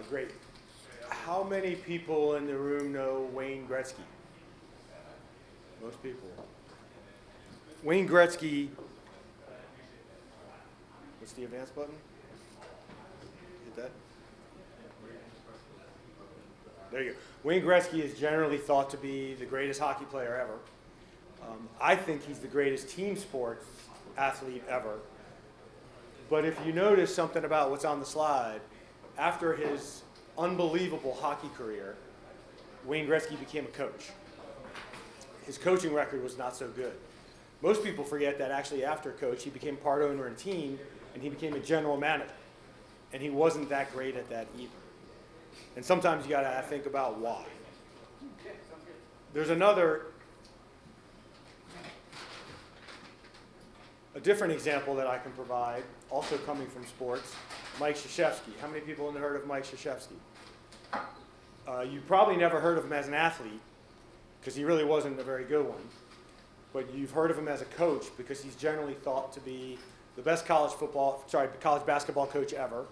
Great. How many people in the room know Wayne Gretzky? Most people. Wayne Gretzky, what's the advance button? Hit that. There you go. Wayne Gretzky is generally thought to be the greatest hockey player ever. I think he's the greatest team sports athlete ever. But if you notice something about what's on the slide, after his unbelievable hockey career, Wayne Gretzky became a coach. His coaching record was not so good. Most people forget that actually after coach, he became part owner in a team, and he became a general manager. And he wasn't that great at that either. And sometimes you gotta think about why. There's a different example that I can provide, also coming from sports, Mike Krzyzewski. How many people have heard of Mike Krzyzewski? You probably never heard of him as an athlete, because he really wasn't a very good one. But you've heard of him as a coach, because he's generally thought to be the best college basketball coach ever,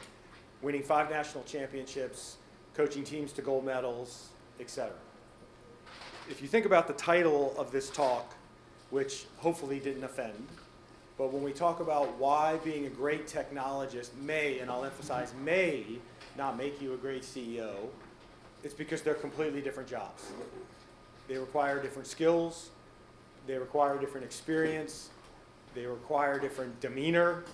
winning 5 national championships, coaching teams to gold medals, etc. If you think about the title of this talk, which hopefully didn't offend, but when we talk about why being a great technologist may, and I'll emphasize may, not make you a great CEO, it's because they're completely different jobs. They require different skills, they require different experience, they require different demeanor,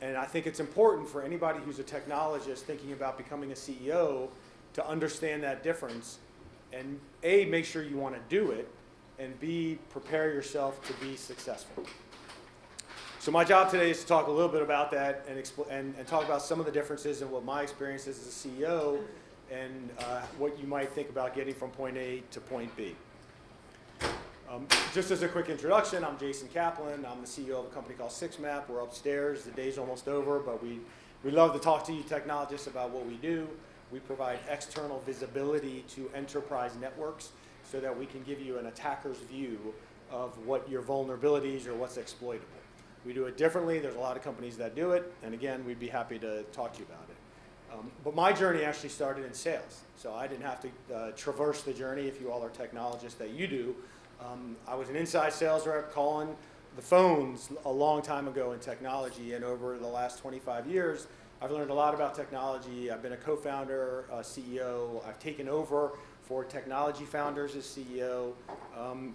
and I think it's important for anybody who's a technologist thinking about becoming a CEO to understand that difference, and A, make sure you want to do it, and B, prepare yourself to be successful. So my job today is to talk a little bit about that and talk about some of the differences in what my experience is as a CEO and what you might think about getting from point A to point B. Just as a quick introduction, I'm Jason Kaplan. I'm the CEO of a company called SixMap. We're upstairs. The day's almost over, but we love to talk to you technologists about what we do. We provide external visibility to enterprise networks so that we can give you an attacker's view of what your vulnerabilities or what's exploitable. We do it differently. There's a lot of companies that do it, and again, we'd be happy to talk to you about it. But my journey actually started in sales, so I didn't have to traverse the journey, if you all are technologists, that you do. I was an inside sales rep calling the phones a long time ago in technology, and over the last 25 years, I've learned a lot about technology. I've been a co-founder, CEO. I've taken over for technology founders as CEO,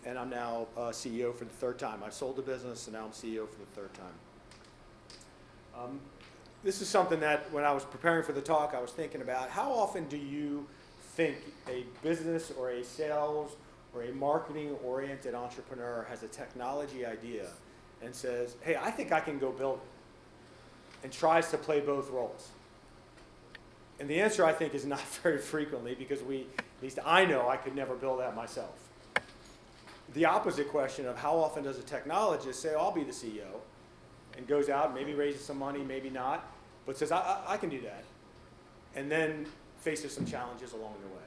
and I'm now CEO for the third time. I've sold the business, and now I'm CEO for the third time. This is something that when I was preparing for the talk, I was thinking about. How often do you think a business or a sales or a marketing-oriented entrepreneur has a technology idea and says, hey, I think I can go build it, and tries to play both roles? And the answer, I think, is not very frequently, because at least I know I could never build that myself. The opposite question of how often does a technologist say, oh, I'll be the CEO, and goes out, maybe raises some money, maybe not, but says, I can do that, and then faces some challenges along the way.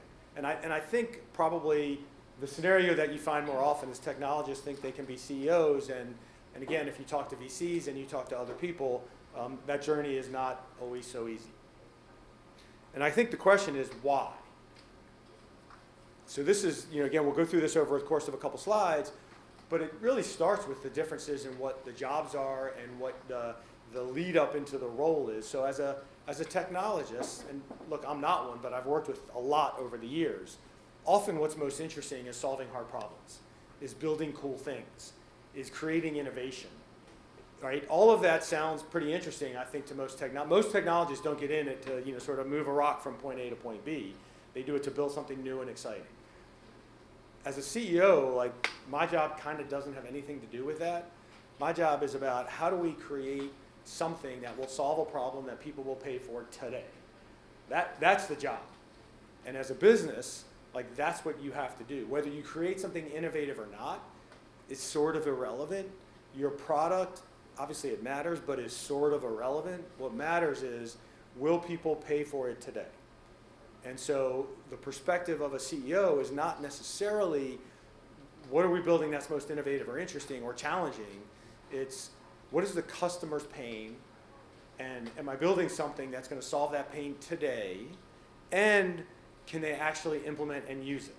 And I think probably the scenario that you find more often is technologists think they can be CEOs, and again, if you talk to VCs and you talk to other people, that journey is not always so easy. And I think the question is why? So this is, again, we'll go through this over the course of a couple slides, but it really starts with the differences in what the jobs are and what the lead up into the role is. So as a technologist, and look, I'm not one, but I've worked with a lot over the years, often what's most interesting is solving hard problems, is building cool things, is creating innovation. Right? All of that sounds pretty interesting, I think, to most technologists don't get in it to sort of move a rock from point A to point B. They do it to build something new and exciting. As a CEO, like, my job kind of doesn't have anything to do with that. My job is about how do we create something that will solve a problem that people will pay for today. That's the job. And as a business, like, that's what you have to do. Whether you create something innovative or not is sort of irrelevant. Your product, obviously it matters, but is sort of irrelevant. What matters is, will people pay for it today? And so the perspective of a CEO is not necessarily what are we building that's most innovative or interesting or challenging. It's what is the customer's pain, and am I building something that's going to solve that pain today, and can they actually implement and use it?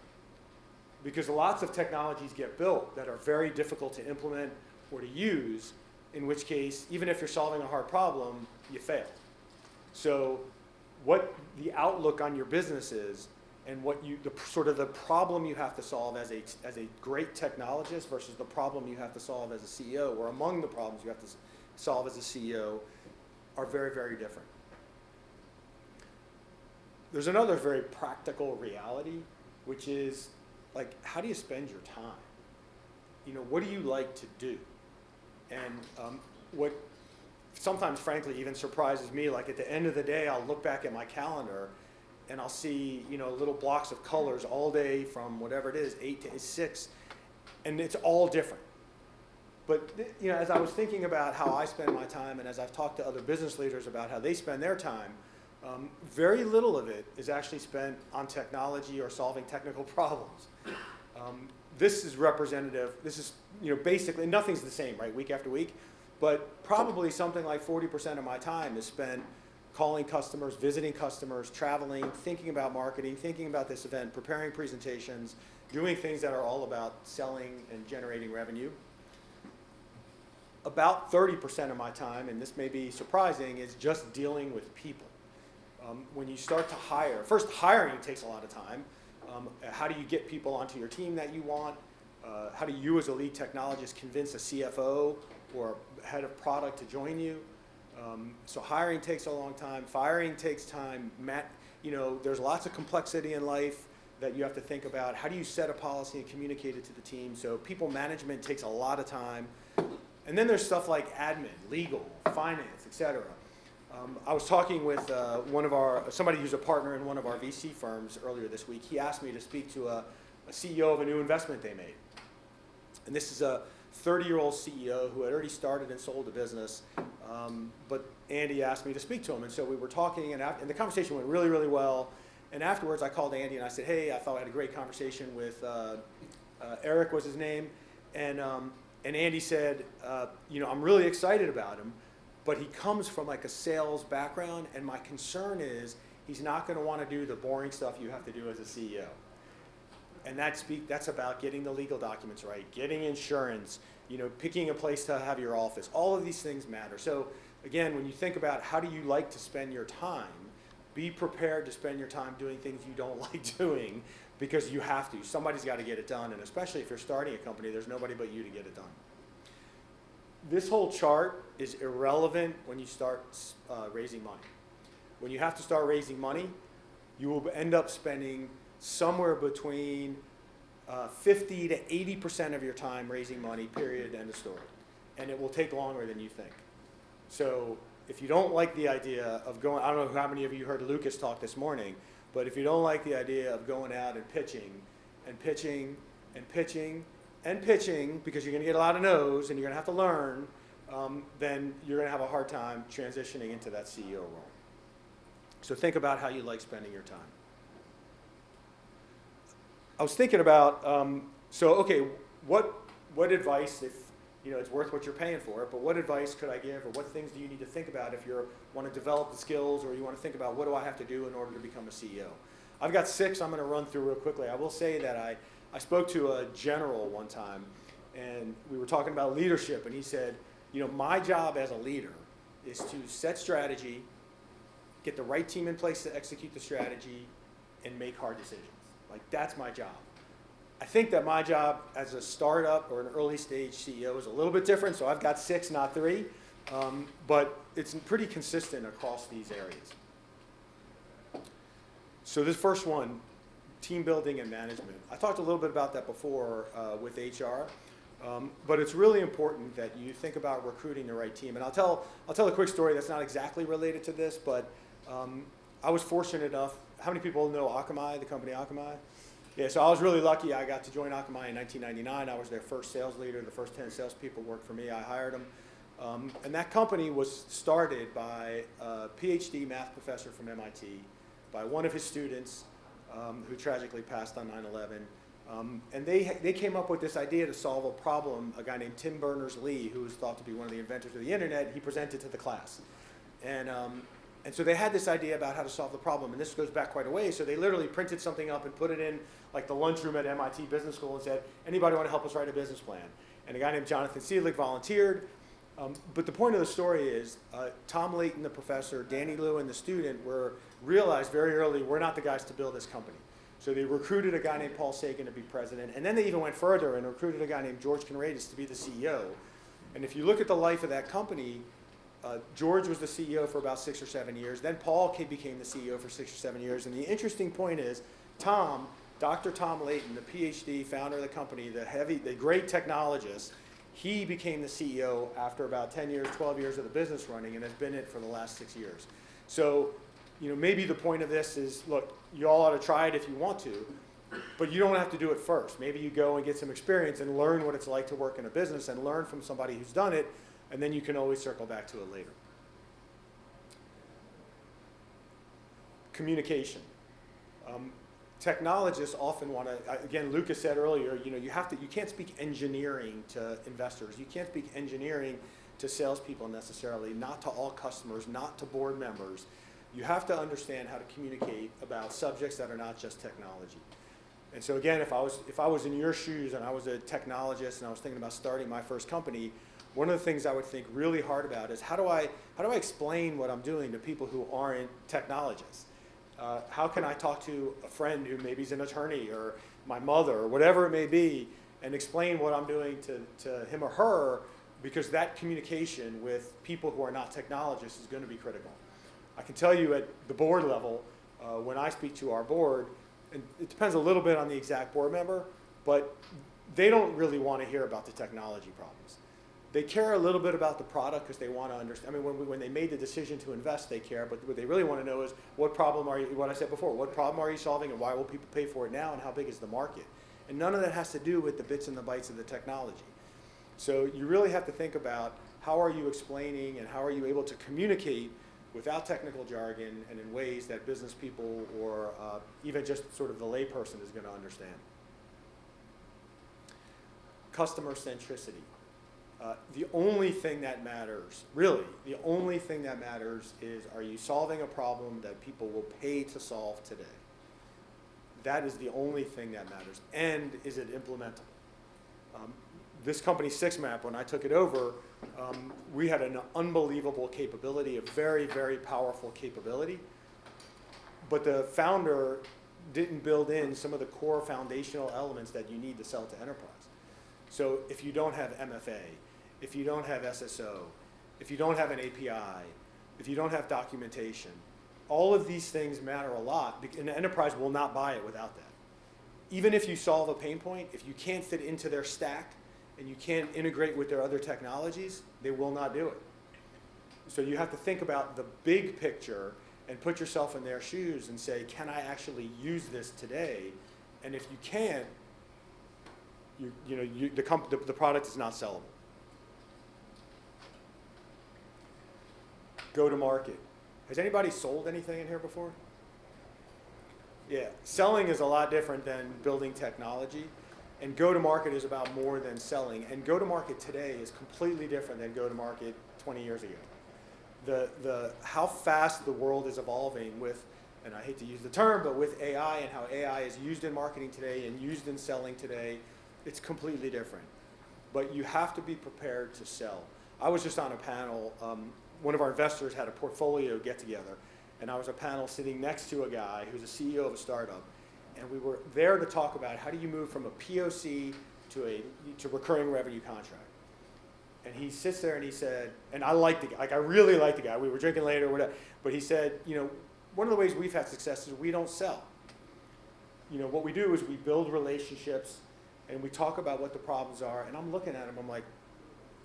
Because lots of technologies get built that are very difficult to implement or to use, in which case, even if you're solving a hard problem, you fail. So what the outlook on your business is, and what you, the sort of the problem you have to solve as a great technologist versus the problem you have to solve as a CEO, or among the problems you have to solve as a CEO, are very, very different. There's another very practical reality, which is, like, how do you spend your time? You know, what do you like to do? And what sometimes, frankly, even surprises me, like at the end of the day, I'll look back at my calendar and I'll see, you know, little blocks of colors all day from whatever it is, 8 to 6, and it's all different. But, you know, as I was thinking about how I spend my time, and as I've talked to other business leaders about how they spend their time, very little of it is actually spent on technology or solving technical problems. This is representative. This is, you know, basically nothing's the same, right, week after week, but probably something like 40% of my time is spent calling customers, visiting customers, traveling, thinking about marketing, thinking about this event, preparing presentations, doing things that are all about selling and generating revenue. About 30% of my time, and this may be surprising, is just dealing with people. When you start to hire, first, hiring takes a lot of time. How do you get people onto your team that you want? How do you as a lead technologist convince a CFO or head of product to join you? So hiring takes a long time. Firing takes time. You know, there's lots of complexity in life that you have to think about. How do you set a policy and communicate it to the team? So people management takes a lot of time. And then there's stuff like admin, legal, finance, et cetera. I was talking with somebody who's a partner in one of our VC firms earlier this week. He asked me to speak to a CEO of a new investment they made. And this is a 30-year-old CEO who had already started and sold a business. But Andy asked me to speak to him. And so we were talking, and the conversation went really, really well. And afterwards, I called Andy and I said, hey, I thought I had a great conversation with Eric was his name. And Andy said, you know, I'm really excited about him, but he comes from like a sales background, and my concern is he's not going to want to do the boring stuff you have to do as a CEO. And that's about getting the legal documents right, getting insurance, you know, picking a place to have your office. All of these things matter. So again, when you think about how do you like to spend your time, be prepared to spend your time doing things you don't like doing, because you have to. Somebody's got to get it done, and especially if you're starting a company, there's nobody but you to get it done. This whole chart is irrelevant when you start raising money. When you have to start raising money, you will end up spending somewhere between 50 to 80% of your time raising money, period, end of story. And it will take longer than you think. So if you don't like the idea of going, I don't know how many of you heard Lucas talk this morning, but if you don't like the idea of going out and pitching and pitching and pitching and pitching, because you're going to get a lot of no's and you're going to have to learn, then you're going to have a hard time transitioning into that CEO role. So think about how you like spending your time. I was thinking about, okay, what advice, if you know it's worth what you're paying for it, but what advice could I give, or what things do you need to think about if you want to develop the skills, or you want to think about what do I have to do in order to become a CEO? I've got 6 I'm going to run through real quickly. I will say that I spoke to a general one time, and we were talking about leadership, and he said, you know, my job as a leader is to set strategy, get the right team in place to execute the strategy, and make hard decisions. Like, that's my job. I think that my job as a startup or an early stage CEO is a little bit different, so I've got 6, not 3, but it's pretty consistent across these areas. So this first one, team building and management. I talked a little bit about that before with HR, but it's really important that you think about recruiting the right team. And I'll tell a quick story that's not exactly related to this, but I was fortunate enough. How many people know Akamai, the company Akamai? Yeah, so I was really lucky. I got to join Akamai in 1999. I was their first sales leader. The first 10 salespeople worked for me. I hired them. And that company was started by a PhD math professor from MIT, by one of his students who tragically passed on 9/11. And they came up with this idea to solve a problem. A guy named Tim Berners-Lee, who was thought to be one of the inventors of the internet, he presented to the class. And And so they had this idea about how to solve the problem, and this goes back quite a ways. So they literally printed something up and put it in like the lunchroom at MIT Business School and said, anybody want to help us write a business plan? And a guy named Jonathan Seelig volunteered. But the point of the story is Tom Layton, the professor, Danny Lewin, the student, realized very early we're not the guys to build this company. So they recruited a guy named Paul Sagan to be president, and then they even went further and recruited a guy named George Conradis to be the CEO. And if you look at the life of that company, George was the CEO for about 6 or 7 years. Then Paul became the CEO for 6 or 7 years. And the interesting point is, Dr. Tom Layton, the PhD, founder of the company, the great technologist, he became the CEO after about 10 years, 12 years of the business running, and has been it for the last 6 years. So, maybe the point of this is, look, you all ought to try it if you want to, but you don't have to do it first. Maybe you go and get some experience and learn what it's like to work in a business and learn from somebody who's done it, and then you can always circle back to it later. Communication. Technologists often want to, again, Lucas said earlier, you can't speak engineering to investors. You can't speak engineering to salespeople necessarily, not to all customers, not to board members. You have to understand how to communicate about subjects that are not just technology. And so again, if I was in your shoes and I was a technologist and I was thinking about starting my first company, one of the things I would think really hard about is how do I explain what I'm doing to people who aren't technologists? How can I talk to a friend who maybe is an attorney or my mother or whatever it may be and explain what I'm doing to him or her, because that communication with people who are not technologists is going to be critical. I can tell you at the board level, when I speak to our board, and it depends a little bit on the exact board member, but they don't really want to hear about the technology problems. They care a little bit about the product because they want to understand. I mean, when they made the decision to invest, they care, but what they really want to know is what problem what I said before, what problem are you solving and why will people pay for it now and how big is the market? And none of that has to do with the bits and the bytes of the technology. So you really have to think about how are you explaining and how are you able to communicate without technical jargon and in ways that business people or even just sort of the layperson is going to understand. Customer centricity. The only thing that matters, really, the only thing that matters is, are you solving a problem that people will pay to solve today? That is the only thing that matters. And is it implementable? This company, SixMap, when I took it over, we had an unbelievable capability, a very, very powerful capability. But the founder didn't build in some of the core foundational elements that you need to sell to enterprise. So if you don't have MFA, if you don't have SSO, if you don't have an API, if you don't have documentation, all of these things matter a lot, and the enterprise will not buy it without that. Even if you solve a pain point, if you can't fit into their stack and you can't integrate with their other technologies, they will not do it. So you have to think about the big picture and put yourself in their shoes and say, can I actually use this today? And if you can't, the product is not sellable. Go to market. Has anybody sold anything in here before? Yeah, selling is a lot different than building technology, and go to market is about more than selling. And go to market today is completely different than go to market 20 years ago. How fast the world is evolving with, and I hate to use the term, but with AI and how AI is used in marketing today and used in selling today, it's completely different. But you have to be prepared to sell. I was just on a panel. One of our investors had a portfolio get-together, and I was a panel sitting next to a guy who's a CEO of a startup, and we were there to talk about how do you move from a POC to recurring revenue contract. And he sits there and he said, and I like the guy, I really like the guy. We were drinking later, or whatever, but he said, one of the ways we've had success is we don't sell. What we do is we build relationships, and we talk about what the problems are. And I'm looking at him, I'm like,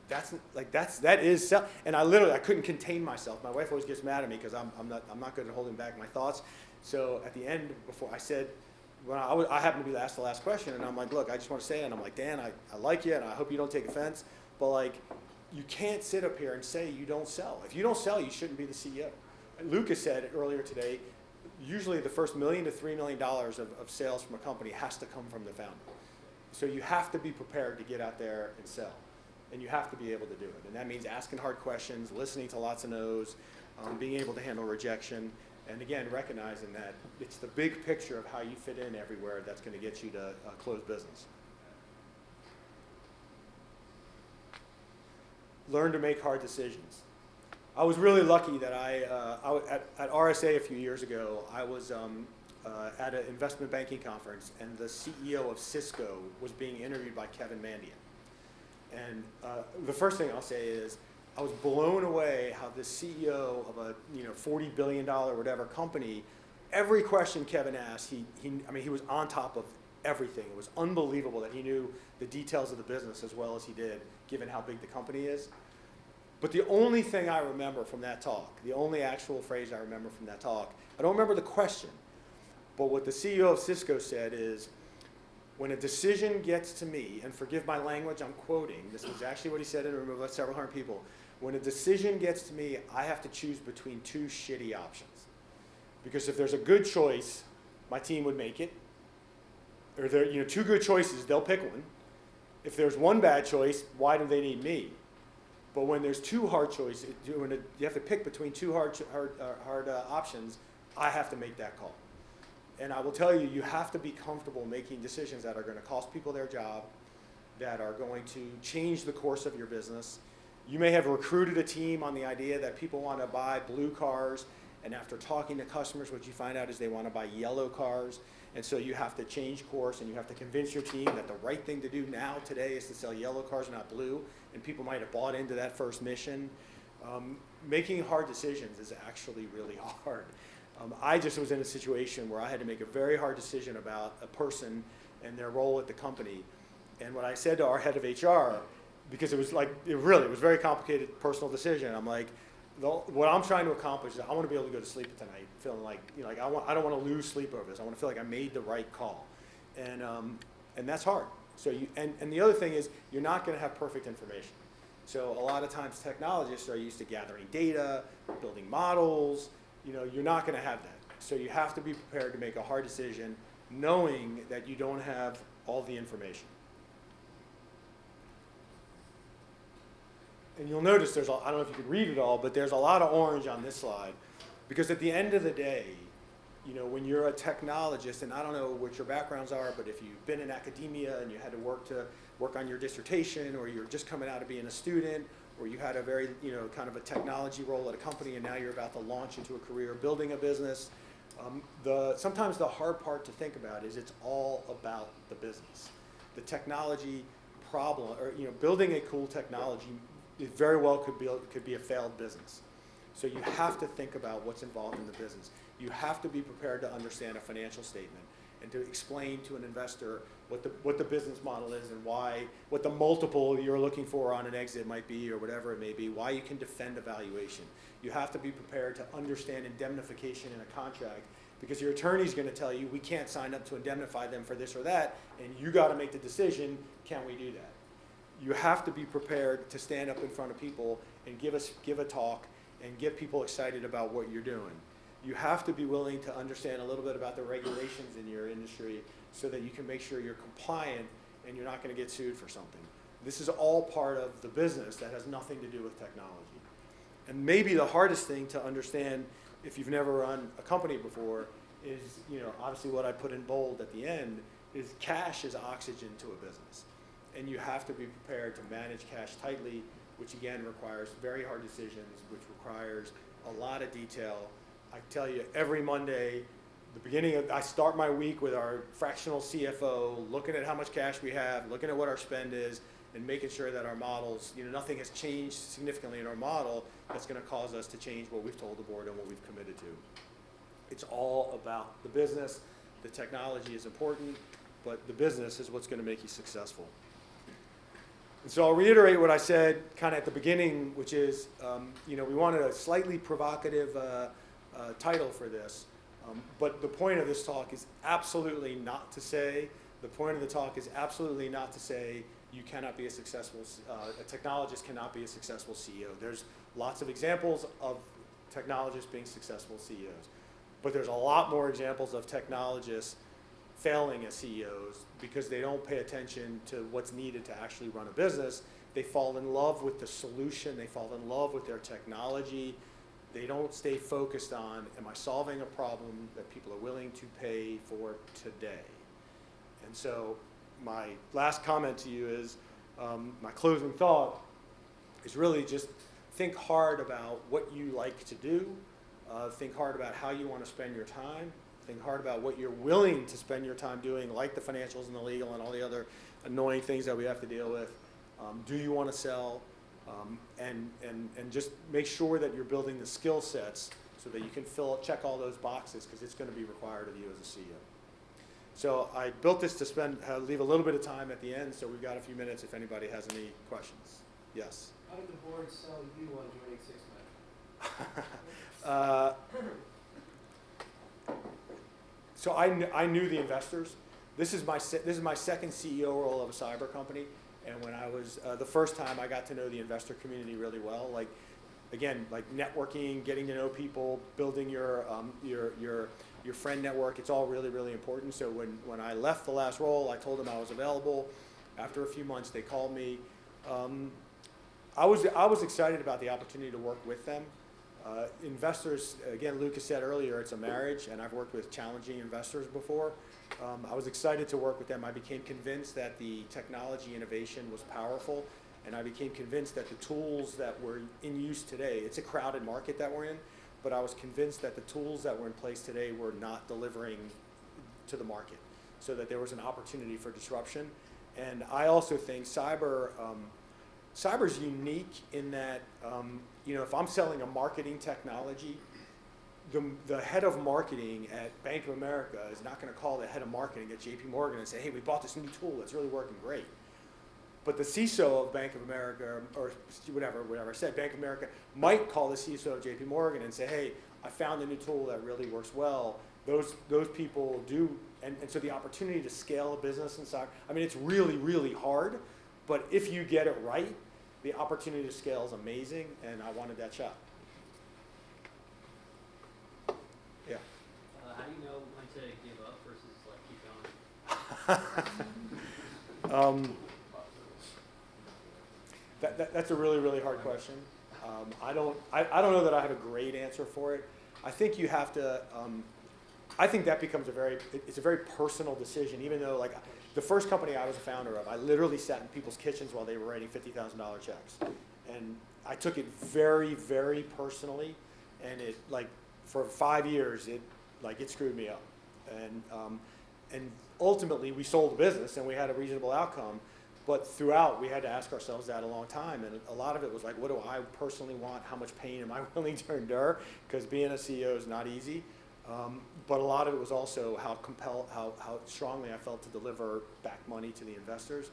that is sell. And I couldn't contain myself. My wife always gets mad at me because I'm not good at holding back my thoughts. So at the end, before I said, I happened to be asked the last question, and I'm like, look, I just want to say it. And I'm like, Dan, I like you, and I hope you don't take offense, but you can't sit up here and say you don't sell. If you don't sell, you shouldn't be the CEO. Lucas said earlier today, usually the first $1 million to $3 million of sales from a company has to come from the founder. So you have to be prepared to get out there and sell. and you have to be able to do it. And that means asking hard questions, listening to lots of no's, being able to handle rejection, and again, recognizing that it's the big picture of how you fit in everywhere that's going to get you to close business. Learn to make hard decisions. I was really lucky that at RSA a few years ago, I was at an investment banking conference, and the CEO of Cisco was being interviewed by Kevin Mandian. And the first thing I'll say is, I was blown away how the CEO of a $40 billion whatever company, every question Kevin asked, he was on top of everything. It was unbelievable that he knew the details of the business as well as he did, given how big the company is. But the only thing I remember from that talk, the only actual phrase I remember from that talk, I don't remember the question, but what the CEO of Cisco said is, when a decision gets to me, and forgive my language, I'm quoting, this is actually what he said in a room of several hundred people, when a decision gets to me, I have to choose between two shitty options. Because if there's a good choice, my team would make it. Or there, two good choices, they'll pick one. If there's one bad choice, why do they need me? But when there's two hard choices, when you have to pick between two hard options, I have to make that call. And I will tell you, you have to be comfortable making decisions that are going to cost people their job, that are going to change the course of your business. You may have recruited a team on the idea that people want to buy blue cars, and after talking to customers, what you find out is they want to buy yellow cars. And so you have to change course, and you have to convince your team that the right thing to do now, today, is to sell yellow cars, not blue. And people might have bought into that first mission. Making hard decisions is actually really hard. I just was in a situation where I had to make a very hard decision about a person and their role at the company. And what I said to our head of HR, because it was very complicated personal decision. I'm like, what I'm trying to accomplish is I want to be able to go to sleep tonight feeling like, I don't want to lose sleep over this. I want to feel like I made the right call. And that's hard. So and the other thing is, you're not going to have perfect information. So a lot of times technologists are used to gathering data, building models. You're not going to have that. So you have to be prepared to make a hard decision knowing that you don't have all the information. And you'll notice I don't know if you can read it all, but there's a lot of orange on this slide. Because at the end of the day, when you're a technologist, and I don't know what your backgrounds are, but if you've been in academia and you had to work on your dissertation, or you're just coming out of being a student, or you had a very, kind of a technology role at a company, and now you're about to launch into a career building a business, sometimes the hard part to think about is it's all about the business. The technology problem, or building a cool technology, it very well could be a failed business. So you have to think about what's involved in the business. You have to be prepared to understand a financial statement and to explain to an investor what the business model is, and what the multiple you're looking for on an exit might be, or whatever it may be, why you can defend a valuation. You have to be prepared to understand indemnification in a contract, because your attorney's going to tell you, we can't sign up to indemnify them for this or that, and you got to make the decision, can we do that? You have to be prepared to stand up in front of people and give a talk and get people excited about what you're doing. You have to be willing to understand a little bit about the regulations in your industry so that you can make sure you're compliant and you're not going to get sued for something. This is all part of the business that has nothing to do with technology. And maybe the hardest thing to understand if you've never run a company before is, obviously what I put in bold at the end is cash is oxygen to a business. And you have to be prepared to manage cash tightly, which again requires very hard decisions, which requires a lot of detail. I tell you, every Monday, I start my week with our fractional CFO, looking at how much cash we have, looking at what our spend is, and making sure that our models, nothing has changed significantly in our model that's going to cause us to change what we've told the board and what we've committed to. It's all about the business. The technology is important, but the business is what's going to make you successful. And so I'll reiterate what I said kind of at the beginning, which is, we wanted a slightly provocative title for this. But the point of this talk is absolutely not to say, you cannot be a technologist cannot be a successful CEO. There's lots of examples of technologists being successful CEOs. But there's a lot more examples of technologists failing as CEOs because they don't pay attention to what's needed to actually run a business. They fall in love with the solution. They fall in love with their technology. They don't stay focused on, am I solving a problem that people are willing to pay for today? And so my last comment to you is, my closing thought is really just think hard about what you like to do. Think hard about how you want to spend your time. Think hard about what you're willing to spend your time doing, like the financials and the legal and all the other annoying things that we have to deal with. Do you want to sell? And just make sure that you're building the skill sets so that you can check all those boxes, because it's going to be required of you as a CEO. So I built this to leave a little bit of time at the end, so we've got a few minutes if anybody has any questions. Yes? How did the board sell you on joining SIXMED? So I knew the investors. This is my second CEO role of a cyber company, and when I was the first time, I got to know the investor community really well. Like, again, like networking, getting to know people, building your friend network. It's all really, really important. So when I left the last role, I told them I was available. After a few months, they called me. I was excited about the opportunity to work with them. Investors, again, Lucas said earlier, it's a marriage, and I've worked with challenging investors before. I was excited to work with them. I became convinced that the technology innovation was powerful, and I became convinced that the tools that were in use today, it's a crowded market that we're in, but I was convinced that the tools that were in place today were not delivering to the market, so that there was an opportunity for disruption. And I also think cyber's unique in that, if I'm selling a marketing technology, the head of marketing at Bank of America is not going to call the head of marketing at JP Morgan and say, hey, we bought this new tool that's really working great. But the CISO of Bank of America, or whatever I said, Bank of America might call the CISO of JP Morgan and say, hey, I found a new tool that really works well. Those people do, and so the opportunity to scale a business in cyber, I mean, it's really, really hard, but if you get it right, the opportunity to scale is amazing, and I wanted that shot. Yeah. How do you know when to give up versus keep going? That's a really, really hard question. I don't know that I have a great answer for it. I think you have to. I think that becomes it's a very personal decision. Even though, like, the first company I was a founder of, I literally sat in people's kitchens while they were writing $50,000 checks, and I took it very, very personally. And it, like, for 5 years, it screwed me up. And ultimately, we sold the business and we had a reasonable outcome. But throughout, we had to ask ourselves that a long time. And a lot of it was like, what do I personally want? How much pain am I willing to endure? Because being a CEO is not easy. But a lot of it was also how strongly I felt to deliver back money to the investors.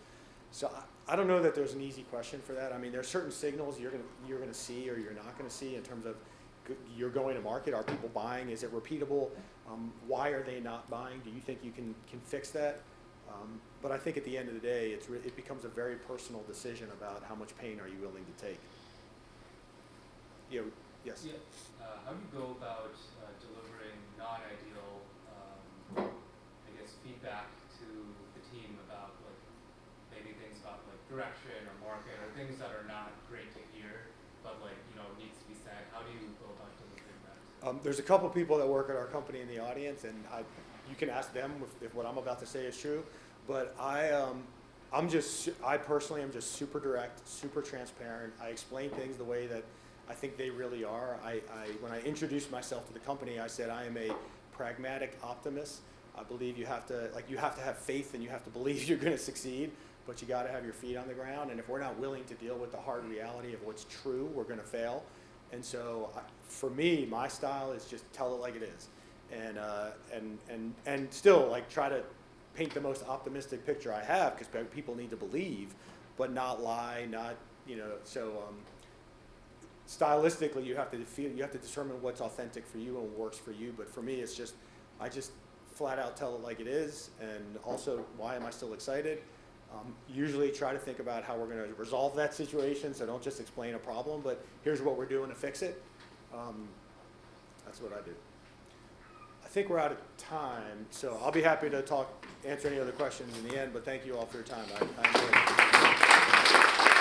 So I don't know that there's an easy question for that. I mean, there's certain signals you're gonna see or you're not gonna see in terms of you're going to market. Are people buying? Is it repeatable? Why are they not buying? Do you think you can fix that? But I think at the end of the day, it becomes a very personal decision about how much pain are you willing to take. Yes? Yeah. How do you go about delivering non-ideal, feedback to the team about, like, maybe things about, like, direction or market or things that are not great to hear, but, like, needs to be said? How do you go about delivering that? There's a couple people that work at our company in the audience, and you can ask them if what I'm about to say is true. But I personally am just super direct, super transparent. I explain things the way that I think they really are. When I introduced myself to the company, I said I am a pragmatic optimist. I believe you have to have faith and you have to believe you're going to succeed, but you got to have your feet on the ground. And if we're not willing to deal with the hard reality of what's true, we're going to fail. And so, for me, my style is just tell it like it is, and still, like, try to paint the most optimistic picture I have, because people need to believe, but not lie, So stylistically, you have to determine what's authentic for you and works for you. But for me, I just flat out tell it like it is, and also why am I still excited? Usually try to think about how we're going to resolve that situation, so don't just explain a problem, but here's what we're doing to fix it. That's what I do. I think we're out of time, so I'll be happy to answer any other questions in the end, but thank you all for your time. I enjoyed it.